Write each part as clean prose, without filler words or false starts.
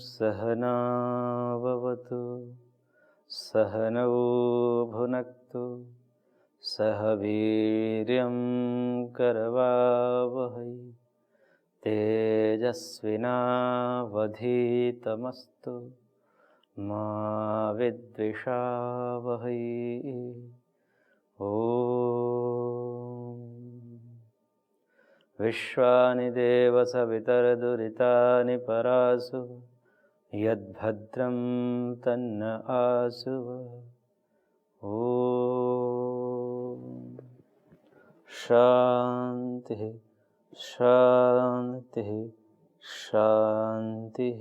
सहनाववतु सहनौ भुनक्तु सह वीर्यं करवावहै तेजस्विनावधीतमस्तु मा विद्विषावहै। ॐ विश्वानि देव सवितर्दुरितानि परासु यद्भद्रं तन्न आसुव। ॐ शान्तिः शान्तिः शान्तिः।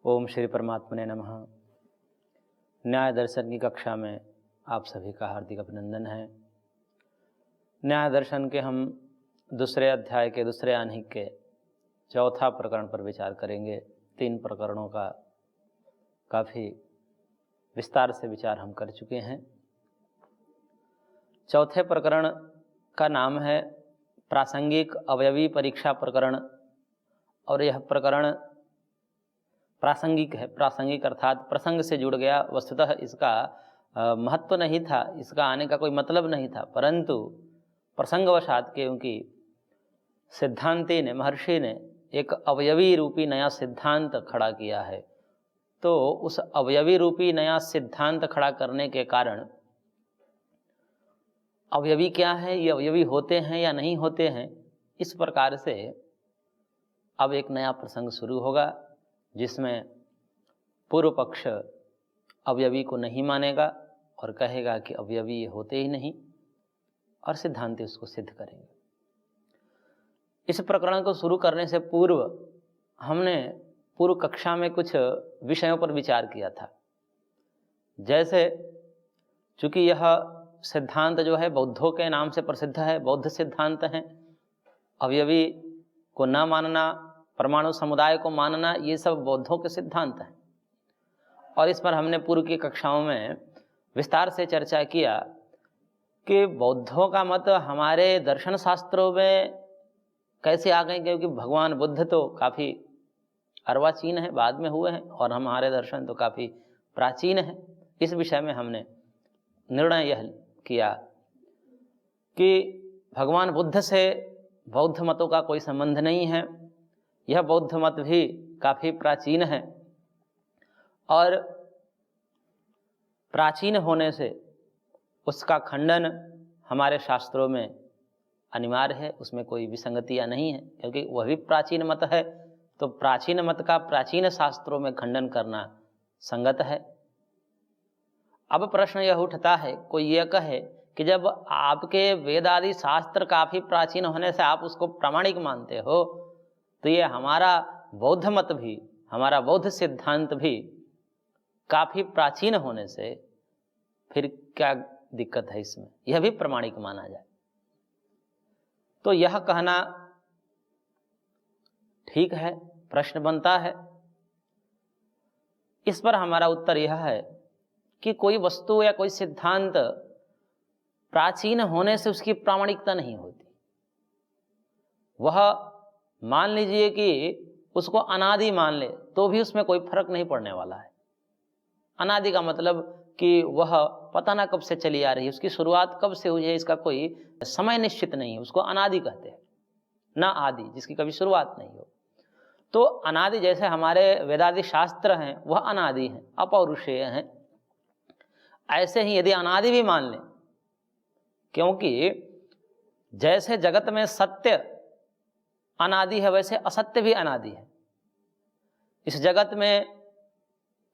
ओम श्री परमात्मने नमः। न्याय दर्शन की कक्षा में आप सभी का हार्दिक अभिनंदन है। न्याय दर्शन के हम दूसरे अध्याय के दूसरे आह्निक के चौथा प्रकरण पर विचार करेंगे। 3 प्रकरणों का काफ़ी विस्तार से विचार हम कर चुके हैं। चौथे प्रकरण का नाम है प्रासंगिक अवयवी परीक्षा प्रकरण, और यह प्रकरण प्रासंगिक है। प्रासंगिक अर्थात प्रसंग से जुड़ गया। वस्तुतः इसका महत्व नहीं था, इसका आने का कोई मतलब नहीं था, परंतु प्रसंगवशात क्योंकि सिद्धांती ने, महर्षि ने एक अवयवी रूपी नया सिद्धांत खड़ा किया है, तो उस अवयवी रूपी नया सिद्धांत खड़ा करने के कारण अवयवी क्या है, ये अवयवी होते हैं या नहीं होते हैं, इस प्रकार से अब एक नया प्रसंग शुरू होगा जिसमें पूर्व पक्ष अवयवी को नहीं मानेगा और कहेगा कि अवयवी ये होते ही नहीं, और सिद्धांती उसको सिद्ध करेंगे। इस प्रकरण को शुरू करने से पूर्व हमने पूर्व कक्षा में कुछ विषयों पर विचार किया था। जैसे चूंकि यह सिद्धांत जो है बौद्धों के नाम से प्रसिद्ध है, बौद्ध सिद्धांत है, अवयवी को न मानना, परमाणु समुदाय को मानना, ये सब बौद्धों के सिद्धांत हैं। और इस पर हमने पूर्व की कक्षाओं में विस्तार से चर्चा किया कि बौद्धों का मत हमारे दर्शन शास्त्रों में कैसे आ गए, क्योंकि भगवान बुद्ध तो काफ़ी अर्वाचीन है, बाद में हुए हैं, और हमारे दर्शन तो काफ़ी प्राचीन है। इस विषय में हमने निर्णय यह किया कि भगवान बुद्ध से बौद्ध मतों का कोई संबंध नहीं है, यह बौद्ध मत भी काफ़ी प्राचीन है, और प्राचीन होने से उसका खंडन हमारे शास्त्रों में अनिवार्य है, उसमें कोई विसंगतियाँ नहीं है, क्योंकि वह भी प्राचीन मत है, तो प्राचीन मत का प्राचीन शास्त्रों में खंडन करना संगत है। अब प्रश्न यह उठता है, कोई यह कहे कि जब आपके वेद आदि शास्त्र काफ़ी प्राचीन होने से आप उसको प्रामाणिक मानते हो, तो ये हमारा बौद्ध मत भी, हमारा बौद्ध सिद्धांत भी काफ़ी प्राचीन होने से फिर क्या दिक्कत है इसमें, यह भी प्रामाणिक माना जाए। तो यह कहना ठीक है, प्रश्न बनता है। इस पर हमारा उत्तर यह है कि कोई वस्तु या कोई सिद्धांत प्राचीन होने से उसकी प्रामाणिकता नहीं होती। वह मान लीजिए कि उसको अनादि मान ले तो भी उसमें कोई फर्क नहीं पड़ने वाला है। अनादि का मतलब कि वह पता ना कब से चली आ रही है, उसकी शुरुआत कब से हुई है, इसका कोई समय निश्चित नहीं है, उसको अनादि कहते हैं। ना आदि, जिसकी कभी शुरुआत नहीं हो। तो अनादि जैसे हमारे वेदादि शास्त्र हैं वह अनादि हैं, अपौरुषेय हैं, ऐसे ही यदि अनादि भी मान लें, क्योंकि जैसे जगत में सत्य अनादि है वैसे असत्य भी अनादि है। इस जगत में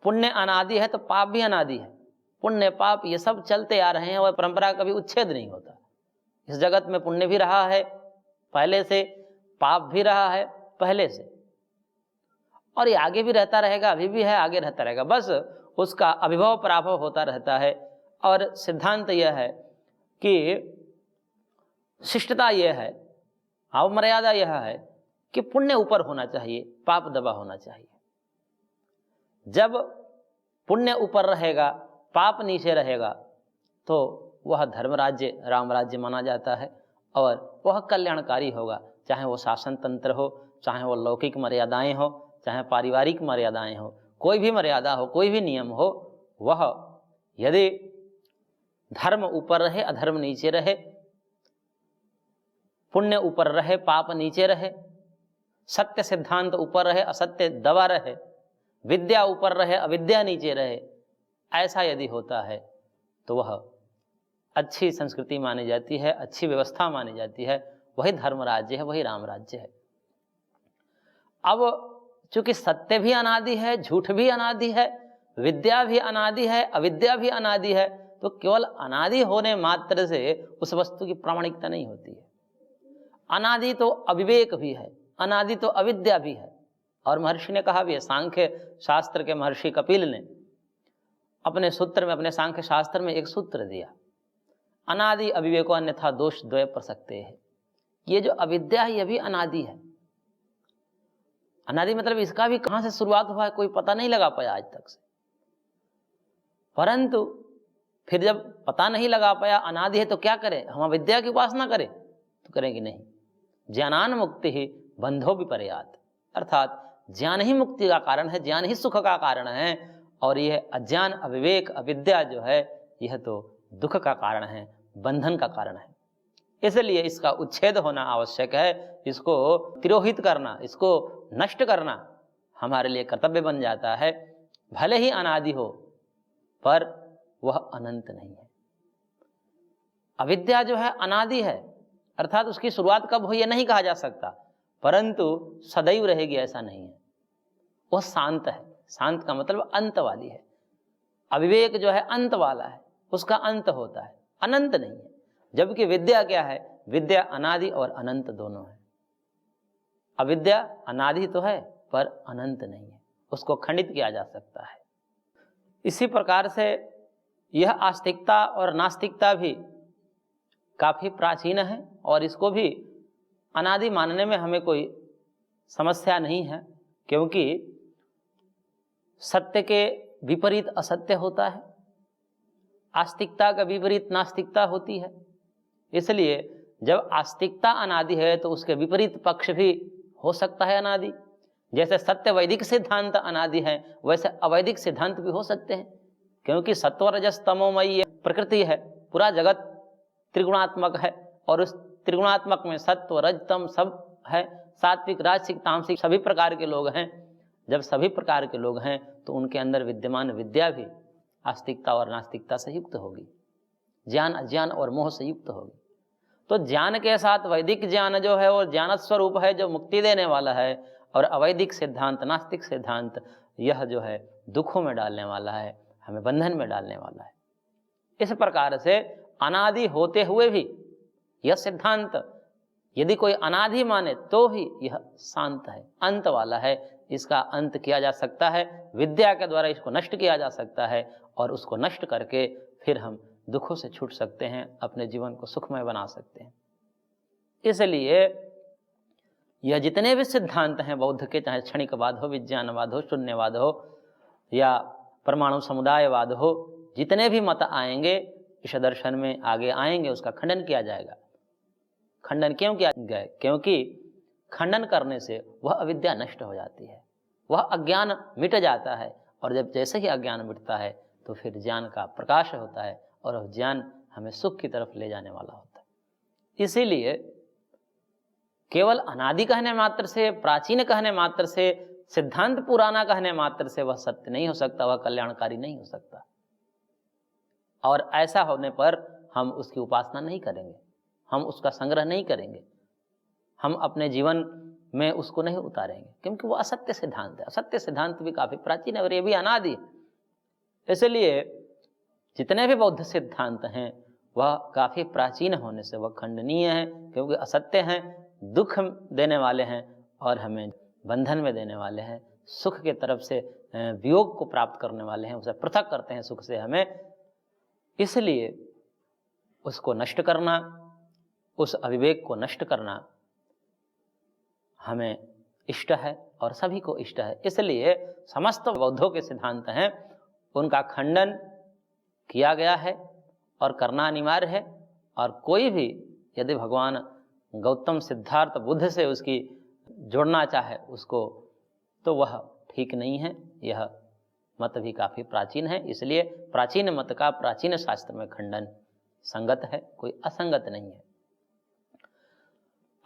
पुण्य अनादि है तो पाप भी अनादि है। पुण्य पाप ये सब चलते आ रहे हैं और परंपरा का कभी उच्छेद नहीं होता। इस जगत में पुण्य भी रहा है पहले से, पाप भी रहा है पहले से, और ये आगे भी रहता रहेगा, अभी भी है, आगे रहता रहेगा। बस उसका अभिभव पराभव होता रहता है। और सिद्धांत यह है कि शिष्टता यह है, अवमर्यादा यह है कि पुण्य ऊपर होना चाहिए, पाप दबा होना चाहिए। जब पुण्य ऊपर रहेगा, पाप नीचे रहेगा, तो वह धर्म राज्य, राम राज्य माना जाता है और वह कल्याणकारी होगा। चाहे वो शासन तंत्र हो, चाहे वो लौकिक मर्यादाएं हो, चाहे पारिवारिक मर्यादाएं हो, कोई भी मर्यादा हो, कोई भी नियम हो, वह यदि धर्म ऊपर रहे, अधर्म नीचे रहे, पुण्य ऊपर रहे, पाप नीचे रहे, सत्य सिद्धांत ऊपर रहे, असत्य दबा रहे, विद्या ऊपर रहे, अविद्या नीचे रहे, ऐसा यदि होता है तो वह अच्छी संस्कृति मानी जाती है, अच्छी व्यवस्था मानी जाती है। वही धर्म राज्य है, वही राम राज्य है। अब चूंकि सत्य भी अनादि है, झूठ भी अनादि है, विद्या भी अनादि है, अविद्या भी अनादि है, तो केवल अनादि होने मात्र से उस वस्तु की प्रामाणिकता नहीं होती है। अनादि तो अविवेक भी है, अनादि तो अविद्या भी है। और महर्षि ने कहा भी है, सांख्य शास्त्र के महर्षि कपिल ने अपने सूत्र में, अपने सांख्य शास्त्र में एक सूत्र दिया, अनादि अविवेको अन्यथा दोष द्वय प्रसक्ते है। ये जो अविद्या है, यह भी अनादि है। अनादि मतलब इसका भी कहां से शुरुआत हुआ है कोई पता नहीं लगा पाया आज तक से। परंतु फिर जब पता नहीं लगा पाया अनादि है तो क्या करें, हम अविद्या की उपासना करें? तो करेंगे नहीं। ज्ञानान मुक्ति ही बंधो विपर्यात, अर्थात ज्ञान ही मुक्ति का कारण है, ज्ञान ही सुख का कारण है। और यह अज्ञान, अविवेक, अविद्या जो है, यह तो दुख का कारण है, बंधन का कारण है। इसलिए इसका उच्छेद होना आवश्यक है। इसको तिरोहित करना, इसको नष्ट करना हमारे लिए कर्तव्य बन जाता है। भले ही अनादि हो पर वह अनंत नहीं है। अविद्या जो है अनादि है, अर्थात उसकी शुरुआत कब हुई यह नहीं कहा जा सकता, परंतु सदैव रहेगी ऐसा नहीं है। वह शांत है, शांत का मतलब अंत वाली है। अविवेक जो है अंत वाला है, उसका अंत होता है, अनंत नहीं है। जबकि विद्या क्या है, विद्या अनादि और अनंत दोनों है। अविद्या अनादि तो है पर अनंत नहीं है, उसको खंडित किया जा सकता है। इसी प्रकार से यह आस्तिकता और नास्तिकता भी काफी प्राचीन है और इसको भी अनादि मानने में हमें कोई समस्या नहीं है, क्योंकि सत्य के विपरीत असत्य होता है, आस्तिकता का विपरीत नास्तिकता होती है। इसलिए जब आस्तिकता अनादि है तो उसके विपरीत पक्ष भी हो सकता है अनादि। जैसे सत्य वैदिक सिद्धांत अनादि है, वैसे अवैदिक सिद्धांत भी हो सकते हैं, क्योंकि सत्व रजस तमोमयी प्रकृति है, पूरा जगत त्रिगुणात्मक है और उस त्रिगुणात्मक में सत्व रज तम सब है, सात्विक राजसिक तामसिक सभी प्रकार के लोग हैं। जब सभी प्रकार के लोग हैं तो उनके अंदर विद्यमान विद्या भी आस्तिकता और नास्तिकता से युक्त होगी, ज्ञान अज्ञान और मोह से युक्त होगी। तो ज्ञान के साथ वैदिक ज्ञान जो है वो ज्ञान स्वरूप है, जो मुक्ति देने वाला है, और अवैदिक सिद्धांत, नास्तिक सिद्धांत, यह जो है दुखों में डालने वाला है, हमें बंधन में डालने वाला है। इस प्रकार से अनादि होते हुए भी यह सिद्धांत यदि कोई अनादि माने तो भी यह शांत है, अंत वाला है। इसका अंत किया जा सकता है, विद्या के द्वारा इसको नष्ट किया जा सकता है, और उसको नष्ट करके फिर हम दुखों से छूट सकते हैं, अपने जीवन को सुखमय बना सकते हैं। इसलिए यह जितने भी सिद्धांत हैं बौद्ध के, चाहे क्षणिकवाद हो, विज्ञानवाद हो, शून्यवाद हो या परमाणु समुदायवाद हो, जितने भी मत आएंगे इस दर्शन में आगे आएंगे, उसका खंडन किया जाएगा। खंडन क्यों किया गया? क्योंकि खंडन करने से वह अविद्या नष्ट हो जाती है, वह अज्ञान मिट जाता है, और जब जैसे ही अज्ञान मिटता है तो फिर ज्ञान का प्रकाश होता है, और वह ज्ञान हमें सुख की तरफ ले जाने वाला होता है। इसीलिए केवल अनादि कहने मात्र से, प्राचीन कहने मात्र से, सिद्धांत पुराना कहने मात्र से वह सत्य नहीं हो सकता, वह कल्याणकारी नहीं हो सकता। और ऐसा होने पर हम उसकी उपासना नहीं करेंगे, हम उसका संग्रह नहीं करेंगे, हम अपने जीवन में उसको नहीं उतारेंगे, क्योंकि वो असत्य सिद्धांत है। असत्य सिद्धांत भी काफी प्राचीन है और ये भी अनादि है। इसलिए जितने भी बौद्ध सिद्धांत हैं वह काफी प्राचीन होने से वह खंडनीय है, क्योंकि असत्य हैं, दुख देने वाले हैं और हमें बंधन में देने वाले हैं, सुख के तरफ से वियोग को प्राप्त करने वाले हैं, उसे पृथक करते हैं सुख से हमें। इसलिए उसको नष्ट करना, उस अविवेक को नष्ट करना हमें इष्ट है और सभी को इष्ट है। इसलिए समस्त बौद्धों के सिद्धांत हैं उनका खंडन किया गया है और करना अनिवार्य है। और कोई भी यदि भगवान गौतम सिद्धार्थ बुद्ध से उसकी जोड़ना चाहे उसको, तो वह ठीक नहीं है। यह मत भी काफ़ी प्राचीन है, इसलिए प्राचीन मत का प्राचीन शास्त्र में खंडन संगत है, कोई असंगत नहीं है।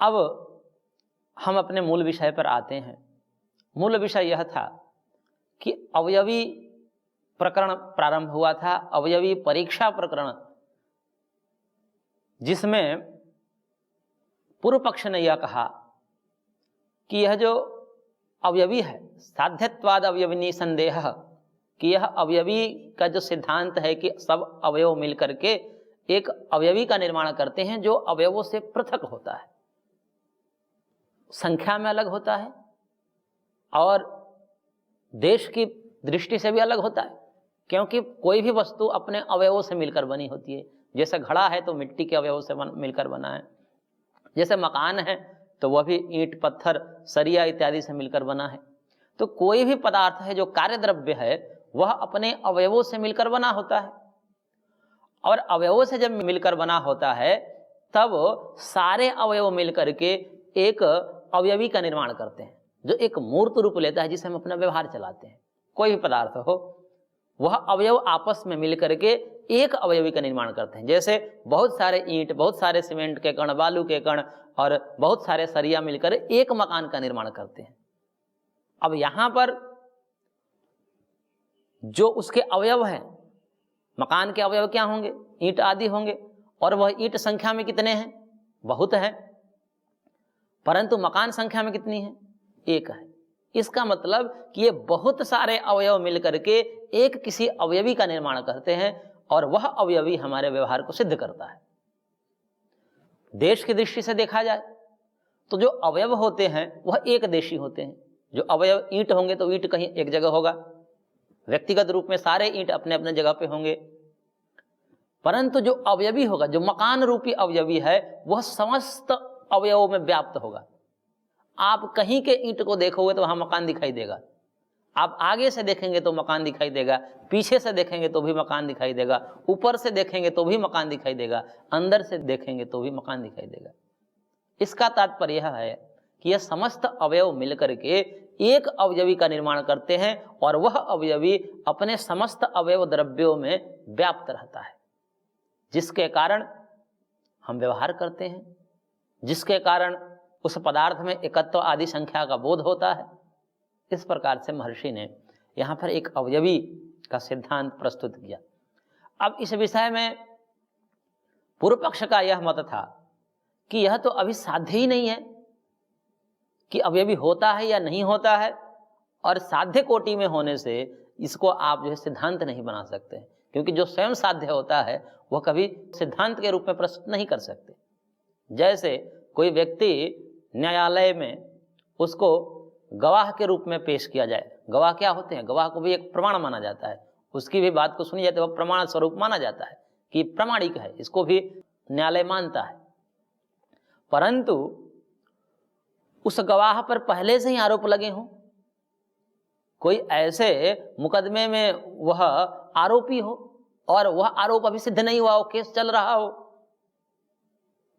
अब हम अपने मूल विषय पर आते हैं। मूल विषय यह था कि अवयवी प्रकरण प्रारंभ हुआ था, अवयवी परीक्षा प्रकरण, जिसमें पूर्व पक्ष ने यह कहा कि यह जो अवयवी है, साध्यत्वाद अवयविनी संदेह, कि यह अवयवी का जो सिद्धांत है कि सब अवयव मिलकर के एक अवयवी का निर्माण करते हैं जो अवयवों से पृथक होता है, संख्या में अलग होता है और देश की दृष्टि से भी अलग होता है, क्योंकि कोई भी वस्तु अपने अवयवों से मिलकर बनी होती है। जैसे घड़ा है तो मिट्टी के अवयवों से मिलकर बना है, जैसे मकान है तो वह भी ईंट, पत्थर, सरिया इत्यादि से मिलकर बना है। तो कोई भी पदार्थ है जो कार्य द्रव्य है वह अपने अवयवों से मिलकर बना होता है, और अवयवों से जब मिलकर बना होता है तब सारे अवयव मिलकर के एक अवयवी का निर्माण करते हैं, जो एक मूर्त रूप लेता है, जिसे हम अपना व्यवहार चलाते हैं। कोई भी पदार्थ हो, वह अवयव आपस में मिलकर के एक अवयवी का निर्माण करते हैं। जैसे बहुत सारे ईंट, बहुत सारे सीमेंट के कण, बालू के कण और बहुत सारे सरिया मिलकर एक मकान का निर्माण करते हैं। अब यहां पर जो उसके अवयव हैं, मकान के अवयव क्या होंगे? ईंट आदि होंगे, और वह ईंट संख्या में कितने हैं? बहुत हैं, परंतु मकान संख्या में कितनी है? एक है। इसका मतलब कि ये बहुत सारे अवयव मिलकर के एक किसी अवयवी का निर्माण करते हैं, और वह अवयवी हमारे व्यवहार को सिद्ध करता है। देश की दृष्टि से देखा जाए तो जो अवयव होते हैं वह एक देशी होते हैं। जो अवयव ईंट होंगे तो ईंट कहीं एक जगह होगा, व्यक्तिगत रूप में सारे ईंट अपने अपने जगह पे होंगे, परंतु जो अवयवी होगा, जो मकान रूपी अवयवी है, वह समस्त अवयवों में व्याप्त होगा। आप कहीं के ईंट को देखोगे तो वहां मकान दिखाई देगा, आप आगे से देखेंगे तो मकान दिखाई देगा, पीछे से देखेंगे तो भी मकान दिखाई देगा, ऊपर से देखेंगे तो भी मकान दिखाई देगा, अंदर से देखेंगे तो भी मकान दिखाई देगा। इसका तात्पर्य यह है कि यह समस्त अवयव मिलकर के एक अवयवी का निर्माण करते हैं, और वह अवयवी अपने समस्त अवयव द्रव्यों में व्याप्त रहता है, जिसके कारण हम व्यवहार करते हैं, जिसके कारण उस पदार्थ में एकत्व आदि संख्या का बोध होता है। इस प्रकार से महर्षि ने यहाँ पर एक अवयवी का सिद्धांत प्रस्तुत किया। अब इस विषय में पूर्व पक्ष का यह मत था कि यह तो अभी साध्य ही नहीं है कि अवयवी होता है या नहीं होता है, और साध्य कोटि में होने से इसको आप जो है सिद्धांत नहीं बना सकते, क्योंकि जो स्वयं साध्य होता है वह कभी सिद्धांत के रूप में प्रस्तुत नहीं कर सकते। जैसे कोई व्यक्ति न्यायालय में, उसको गवाह के रूप में पेश किया जाए। गवाह क्या होते हैं? गवाह को भी एक प्रमाण माना जाता है, उसकी भी बात को सुनी जाती है, वह प्रमाण स्वरूप माना जाता है कि प्रामाणिक है, इसको भी न्यायालय मानता है। परंतु उस गवाह पर पहले से ही आरोप लगे हों, कोई ऐसे मुकदमे में वह आरोपी हो और वह आरोप अभी सिद्ध नहीं हुआ हो, केस चल रहा हो,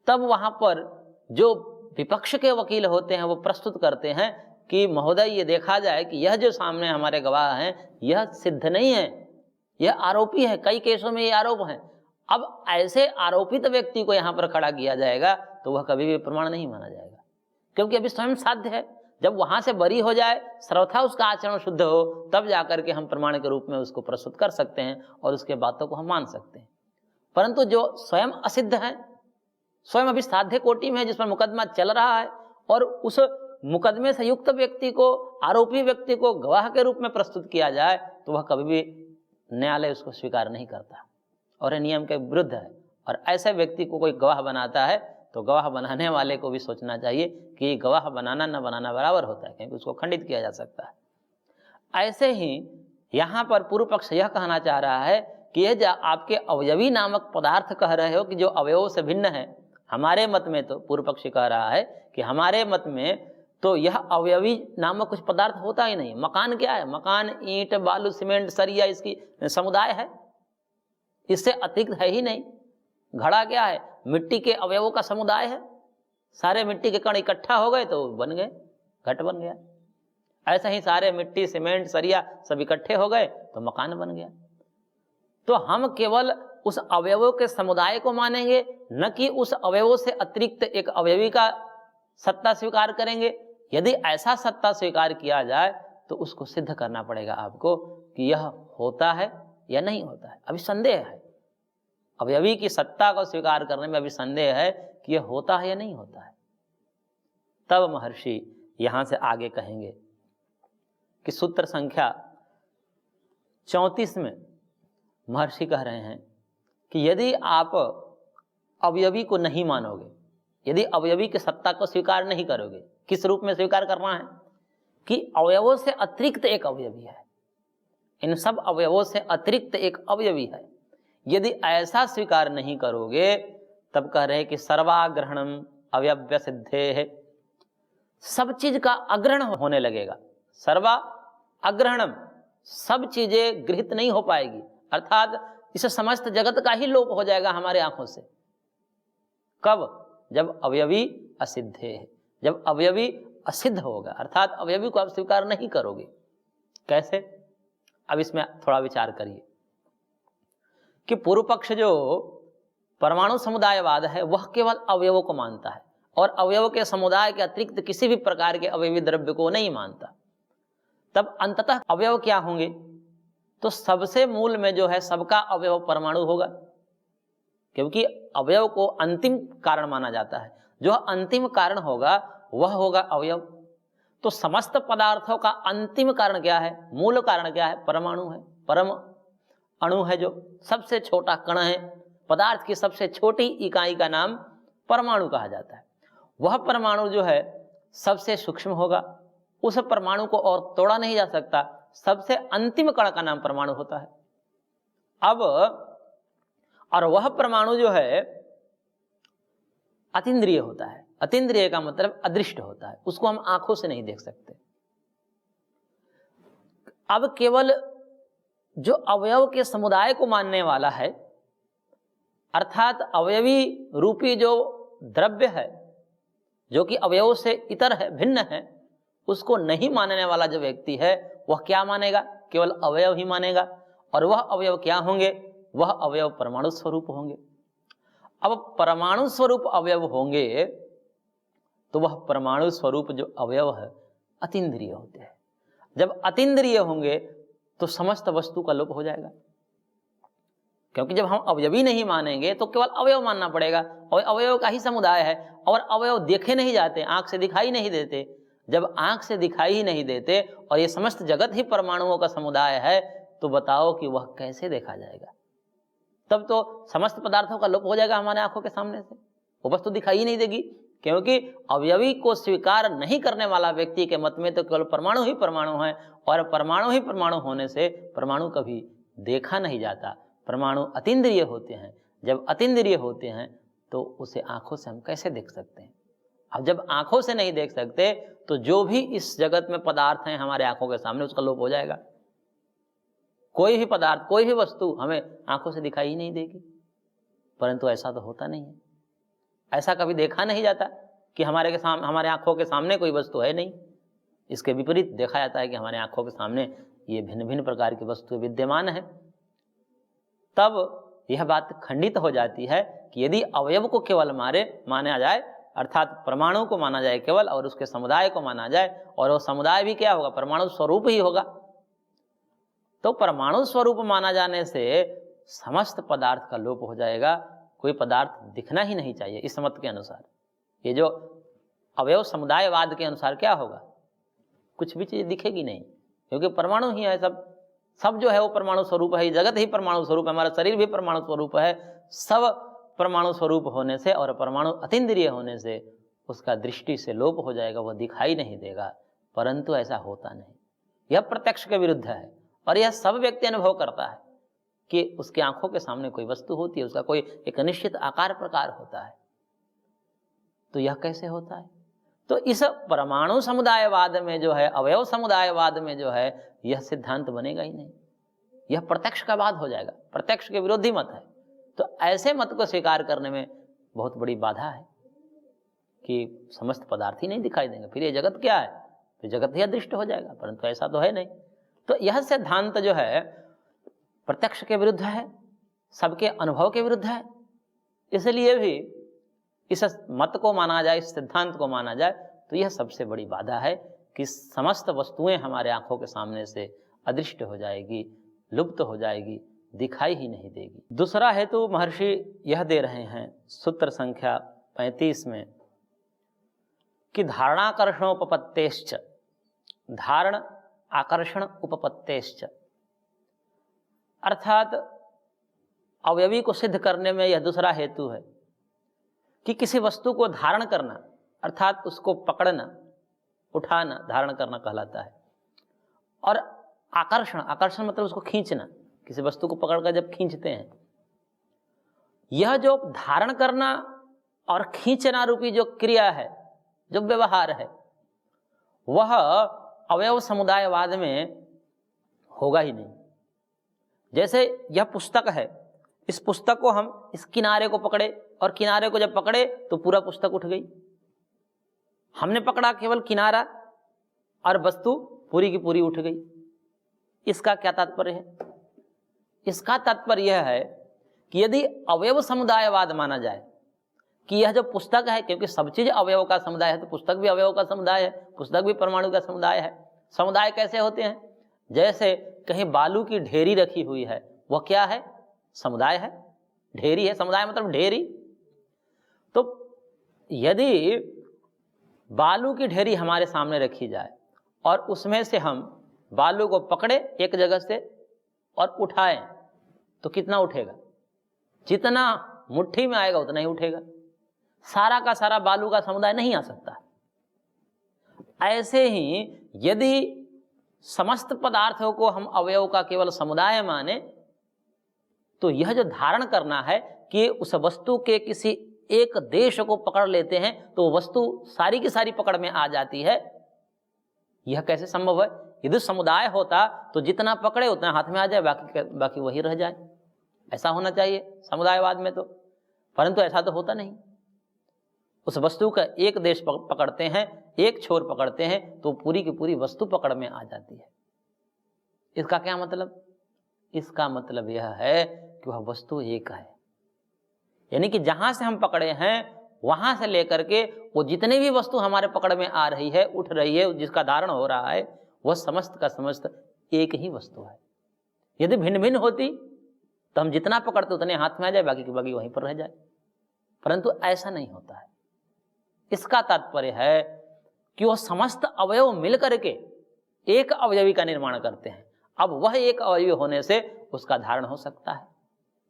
तब वहां पर जो विपक्ष के वकील होते हैं वो प्रस्तुत करते हैं कि महोदय ये देखा जाए कि यह जो सामने हमारे गवाह हैं यह सिद्ध नहीं है, यह आरोपी है, कई केसों में ये आरोप हैं। अब ऐसे आरोपित व्यक्ति को यहाँ पर खड़ा किया जाएगा तो वह कभी भी प्रमाण नहीं माना जाएगा, क्योंकि अभी स्वयं साध्य है। जब वहां से बरी हो जाए, सर्वथा उसका आचरण शुद्ध हो, तब जाकर के हम प्रमाण के रूप में उसको प्रस्तुत कर सकते हैं और उसके बातों को हम मान सकते हैं। परंतु जो स्वयं असिद्ध है, स्वयं अभी साध्य कोटि में है, जिस पर मुकदमा चल रहा है, और उस मुकदमे से युक्त व्यक्ति को, आरोपी व्यक्ति को गवाह के रूप में प्रस्तुत किया जाए तो वह कभी भी न्यायालय उसको स्वीकार नहीं करता और नियम के विरुद्ध है। और ऐसे व्यक्ति को कोई गवाह बनाता है तो गवाह बनाने वाले को भी सोचना चाहिए कि गवाह बनाना न बनाना बराबर होता है, क्योंकि उसको खंडित किया जा सकता है। ऐसे ही यहाँ पर पूर्व पक्ष यह कहना चाह रहा है कि यह आपके अवयवी नामक पदार्थ कह रहे हो कि जो अवयवों से भिन्न है, हमारे मत में तो पूर्व पक्षी कह रहा है कि हमारे मत में तो यह अवयवी नामक कुछ पदार्थ होता ही नहीं। मकान क्या है? मकान ईंट, बालू, सीमेंट, सरिया इसकी समुदाय है, इससे अतिरिक्त है ही नहीं। घड़ा क्या है? मिट्टी के अवयवों का समुदाय है, सारे मिट्टी के कण इकट्ठा हो गए तो बन गए। घट बन गया। ऐसे ही सारे मिट्टी, सीमेंट, सरिया सब इकट्ठे हो गए तो मकान बन गया। तो हम केवल उस अवयवों के समुदाय को मानेंगे, न कि उस अवयवों से अतिरिक्त एक अवयवी का सत्ता स्वीकार करेंगे। यदि ऐसा सत्ता स्वीकार किया जाए तो उसको सिद्ध करना पड़ेगा आपको कि यह होता है या नहीं होता है। अभी संदेह है, अवयवी की सत्ता को स्वीकार करने में अभी संदेह है कि यह होता है या नहीं होता है। तब महर्षि यहां से आगे कहेंगे कि सूत्र संख्या 34 में महर्षि कह रहे हैं कि यदि आप अवयवी को नहीं मानोगे, यदि अवयवी की सत्ता को स्वीकार नहीं करोगे, किस रूप में स्वीकार करना है कि अवयवों से अतिरिक्त एक अवयवी है, इन सब अवयवों से अतिरिक्त एक अवयवी है, यदि ऐसा स्वीकार नहीं करोगे तब कह रहे हैं कि सर्वाग्रहणम अवयव्य सिद्धे है, सब चीज का अग्रहण होने लगेगा। सर्वा अग्रहणम, सब चीजें गृहित नहीं हो पाएगी, अर्थात इस समस्त जगत का ही लोप हो जाएगा हमारे आंखों से। कब? जब अवयवी असिद्ध है, जब अवयवी असिद्ध होगा, अर्थात अवयवी को आप स्वीकार नहीं करोगे। कैसे? अब इसमें थोड़ा विचार करिए कि पूर्व पक्ष जो परमाणु समुदायवाद है वह केवल अवयवों को मानता है और अवयव के समुदाय के अतिरिक्त किसी भी प्रकार के अवयवी द्रव्य को नहीं मानता। तब अंततः अवयव क्या होंगे? तो सबसे मूल में जो है सबका अवयव परमाणु होगा, क्योंकि अवयव को अंतिम कारण माना जाता है। जो अंतिम कारण होगा वह होगा अवयव। तो समस्त पदार्थों का अंतिम कारण क्या है? मूल कारण क्या है? परमाणु है। परम अणु है, जो सबसे छोटा कण है, पदार्थ की सबसे छोटी इकाई का नाम परमाणु कहा जाता है। वह परमाणु जो है सबसे सूक्ष्म होगा, उस परमाणु को और तोड़ा नहीं जा सकता, सबसे अंतिम कण का नाम परमाणु होता है। अब और वह परमाणु जो है अतीन्द्रिय होता है। अतीन्द्रिय का मतलब अदृष्ट होता है, उसको हम आंखों से नहीं देख सकते। अब केवल जो अवयव के समुदाय को मानने वाला है, अर्थात अवयवी रूपी जो द्रव्य है जो कि अवयव से इतर है, भिन्न है, उसको नहीं मानने वाला जो व्यक्ति है वह क्या मानेगा? केवल अवयव ही मानेगा। और वह अवयव क्या होंगे? वह अवयव परमाणु स्वरूप होंगे। अब परमाणु स्वरूप अवयव होंगे तो वह परमाणु स्वरूप जो अवयव है अतीन्द्रिय होते हैं। जब अतीन्द्रिय होंगे तो समस्त वस्तु का लोप हो जाएगा, क्योंकि जब हम अवयवी नहीं मानेंगे तो केवल अवयव मानना पड़ेगा और अवयव का ही समुदाय है। और अवयव देखे नहीं जाते, आंख से दिखाई नहीं देते। जब आंख से दिखाई ही नहीं देते और ये समस्त जगत ही परमाणुओं का समुदाय है तो बताओ कि वह कैसे देखा जाएगा? तब तो समस्त पदार्थों का लोप हो जाएगा हमारे आंखों के सामने से, वो वस्तु दिखाई ही नहीं देगी। क्योंकि अवयवी को स्वीकार नहीं करने वाला व्यक्ति के मत में तो केवल परमाणु ही परमाणु है, और परमाणु ही परमाणु होने से परमाणु कभी देखा नहीं जाता। परमाणु अतीन्द्रिय होते हैं। जब अतीन्द्रिय होते हैं तो उसे आंखों से हम कैसे देख सकते हैं? अब जब आंखों से नहीं देख सकते तो जो भी इस जगत में पदार्थ हैं हमारे आंखों के सामने, उसका लोप हो जाएगा। कोई भी पदार्थ, कोई भी वस्तु हमें आंखों से दिखाई ही नहीं देगी। परंतु ऐसा तो होता नहीं है, ऐसा कभी देखा नहीं जाता कि हमारे आंखों के सामने कोई वस्तु है नहीं। इसके विपरीत देखा जाता है कि हमारे आंखों के सामने ये भिन्न भिन्न प्रकार की वस्तुएं विद्यमान है। तब यह बात खंडित हो जाती है कि यदि अवयव को केवल माना जाए, अर्थात परमाणु को माना जाए केवल और उसके समुदाय को माना जाए, और वो समुदाय भी क्या होगा? परमाणु स्वरूप ही होगा। तो परमाणु स्वरूप माना जाने से समस्त पदार्थ का लोप हो जाएगा, कोई पदार्थ दिखना ही नहीं चाहिए। इस मत के अनुसार, ये जो अवयव समुदायवाद के अनुसार क्या होगा? कुछ भी चीज दिखेगी नहीं, क्योंकि परमाणु ही है। सब जो है वो परमाणु स्वरूप है, जगत ही परमाणु स्वरूप है, हमारा शरीर भी परमाणु स्वरूप है। सब परमाणु स्वरूप होने से और परमाणु अतीन्द्रिय होने से उसका दृष्टि से लोप हो जाएगा, वह दिखाई नहीं देगा। परंतु ऐसा होता नहीं, यह प्रत्यक्ष के विरुद्ध है। और यह सब व्यक्ति अनुभव करता है कि उसकी आंखों के सामने कोई वस्तु होती है, उसका कोई एक निश्चित आकार प्रकार होता है। तो यह कैसे होता है? तो इस परमाणु समुदायवाद में जो है, अवयव समुदायवाद में जो है, यह सिद्धांत बनेगा ही नहीं, यह प्रत्यक्ष का वाद हो जाएगा, प्रत्यक्ष के विरोधी मत है। तो ऐसे मत को स्वीकार करने में बहुत बड़ी बाधा है कि समस्त पदार्थ ही नहीं दिखाई देंगे, फिर ये जगत क्या है? तो जगत ही अदृष्ट हो जाएगा, परंतु ऐसा तो है नहीं। तो यह सिद्धांत जो है प्रत्यक्ष के विरुद्ध है, सबके अनुभव के विरुद्ध है। इसलिए भी इस मत को माना जाए, इस सिद्धांत को माना जाए, तो यह सबसे बड़ी बाधा है कि समस्त वस्तुएं हमारे आंखों के सामने से अदृष्ट हो जाएगी, लुप्त हो जाएगी, दिखाई ही नहीं देगी। दूसरा हेतु महर्षि यह दे रहे हैं सूत्र संख्या 35 में कि धारणाकर्षणोपपत्तेश्च, धारण आकर्षण उपपत्तेश्च, अर्थात अवयवी को सिद्ध करने में यह दूसरा हेतु है कि किसी वस्तु को धारण करना अर्थात उसको पकड़ना, उठाना, धारण करना कहलाता है। और आकर्षण, आकर्षण मतलब उसको खींचना, किसी वस्तु को पकड़कर जब खींचते हैं, यह जो धारण करना और खींचना रूपी जो क्रिया है, जो व्यवहार है, वह अवयव समुदायवाद में होगा ही नहीं। जैसे यह पुस्तक है, इस पुस्तक को हम इस किनारे को पकड़े और किनारे को जब पकड़े तो पूरा पुस्तक उठ गई। हमने पकड़ा केवल किनारा और वस्तु पूरी की पूरी उठ गई। इसका क्या तात्पर्य है? इसका तात्पर्य यह है कि यदि अवयव समुदायवाद माना जाए कि यह जो पुस्तक है, क्योंकि सब चीज अवयव का समुदाय है, तो पुस्तक भी अवयव का समुदाय है, पुस्तक भी परमाणु का समुदाय है। समुदाय कैसे होते हैं? जैसे कहीं बालू की ढेरी रखी हुई है, वह क्या है? समुदाय है, ढेरी है। समुदाय मतलब ढेरी। तो यदि बालू की ढेरी हमारे सामने रखी जाए और उसमें से हम बालू को पकड़े एक जगह से और उठाएं, तो कितना उठेगा? जितना मुट्ठी में आएगा उतना ही उठेगा। सारा का सारा बालू का समुदाय नहीं आ सकता। ऐसे ही यदि समस्त पदार्थों को हम अवयव का केवल समुदाय माने, तो यह जो धारण करना है कि उस वस्तु के किसी एक देश को पकड़ लेते हैं तो वस्तु सारी की सारी पकड़ में आ जाती है, यह कैसे संभव है? यदि समुदाय होता तो जितना पकड़े उतना हाथ में आ जाए, बाकी वही रह जाए। ऐसा होना चाहिए समुदायवाद में तो, परंतु ऐसा तो होता नहीं। उस वस्तु का एक देश पकड़ते हैं, एक छोर पकड़ते हैं, तो पूरी की पूरी वस्तु पकड़ में आ जाती है। इसका क्या मतलब? इसका मतलब यह है कि वह वस्तु एक है, यानी कि जहां से हम पकड़े हैं वहां से लेकर के वो जितने भी वस्तु हमारे पकड़ में आ रही है, उठ रही है, जिसका धारण हो रहा है, वह समस्त का समस्त एक ही वस्तु है। यदि भिन्न भिन्न होती तो हम जितना पकड़ते उतने हाथ में आ जाए, बाकी की बाकी वहीं पर रह जाए, परंतु ऐसा नहीं होता है। इसका तात्पर्य है कि वह समस्त अवयव मिलकर के एक अवयवी का निर्माण करते हैं। अब वह एक अवयवी होने से उसका धारण हो सकता है।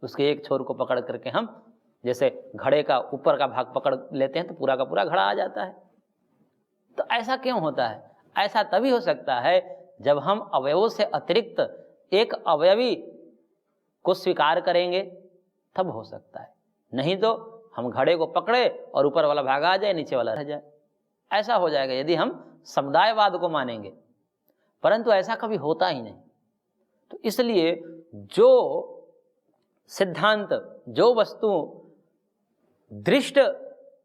उसके एक छोर को पकड़ करके हम जैसे घड़े का ऊपर का भाग पकड़ लेते हैं तो पूरा का पूरा घड़ा आ जाता है। तो ऐसा क्यों होता है? ऐसा तभी हो सकता है जब हम अवयवों से अतिरिक्त एक अवयवी को स्वीकार करेंगे, तब हो सकता है। नहीं तो हम घड़े को पकड़े और ऊपर वाला भाग आ जाए, नीचे वाला रह जाए। ऐसा हो जाएगा यदि हम समुदायवाद को मानेंगे, परंतु ऐसा कभी होता ही नहीं। तो इसलिए जो सिद्धांत, जो वस्तु दृष्ट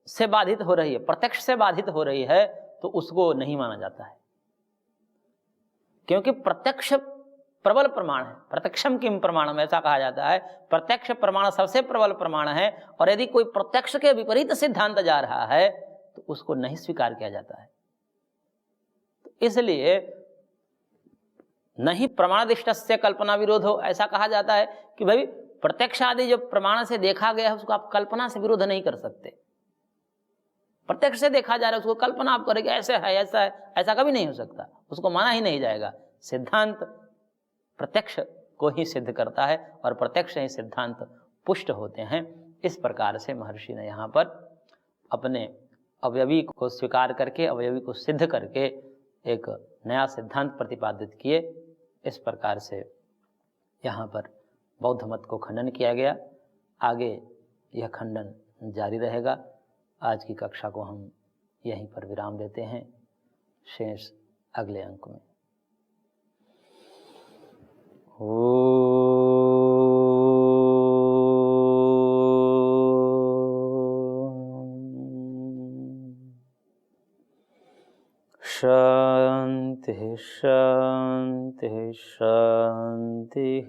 से बाधित हो रही है, प्रत्यक्ष से बाधित हो रही है, तो उसको नहीं माना जाता है, क्योंकि प्रत्यक्ष प्रबल प्रमाण है। प्रत्यक्षम किम प्रमाणम, ऐसा कहा जाता है। प्रत्यक्ष प्रमाण सबसे प्रबल प्रमाण है, और यदि कोई प्रत्यक्ष के विपरीत सिद्धांत जा रहा है तो उसको नहीं स्वीकार किया जाता है। तो इसलिए नहीं प्रमाणदिष्टस्य कल्पना विरोधो, ऐसा कहा जाता है कि भाई प्रत्यक्ष आदि जो प्रमाण से देखा गया है उसको आप कल्पना से विरोध नहीं कर सकते। प्रत्यक्ष से देखा जा रहा है, उसको कल्पना आप करेंगे ऐसे है, ऐसा है, ऐसा कभी नहीं हो सकता, उसको माना ही नहीं जाएगा। सिद्धांत प्रत्यक्ष को ही सिद्ध करता है और प्रत्यक्ष ही सिद्धांत पुष्ट होते हैं। इस प्रकार से महर्षि ने यहाँ पर अपने अवयवी को स्वीकार करके, अवयवी को सिद्ध करके एक नया सिद्धांत प्रतिपादित किए। इस प्रकार से यहाँ पर बौद्ध मत को खंडन किया गया। आगे यह खंडन जारी रहेगा। आज की कक्षा को हम यहीं पर विराम देते हैं। शेष अगले अंक में। शांति शांति शांति।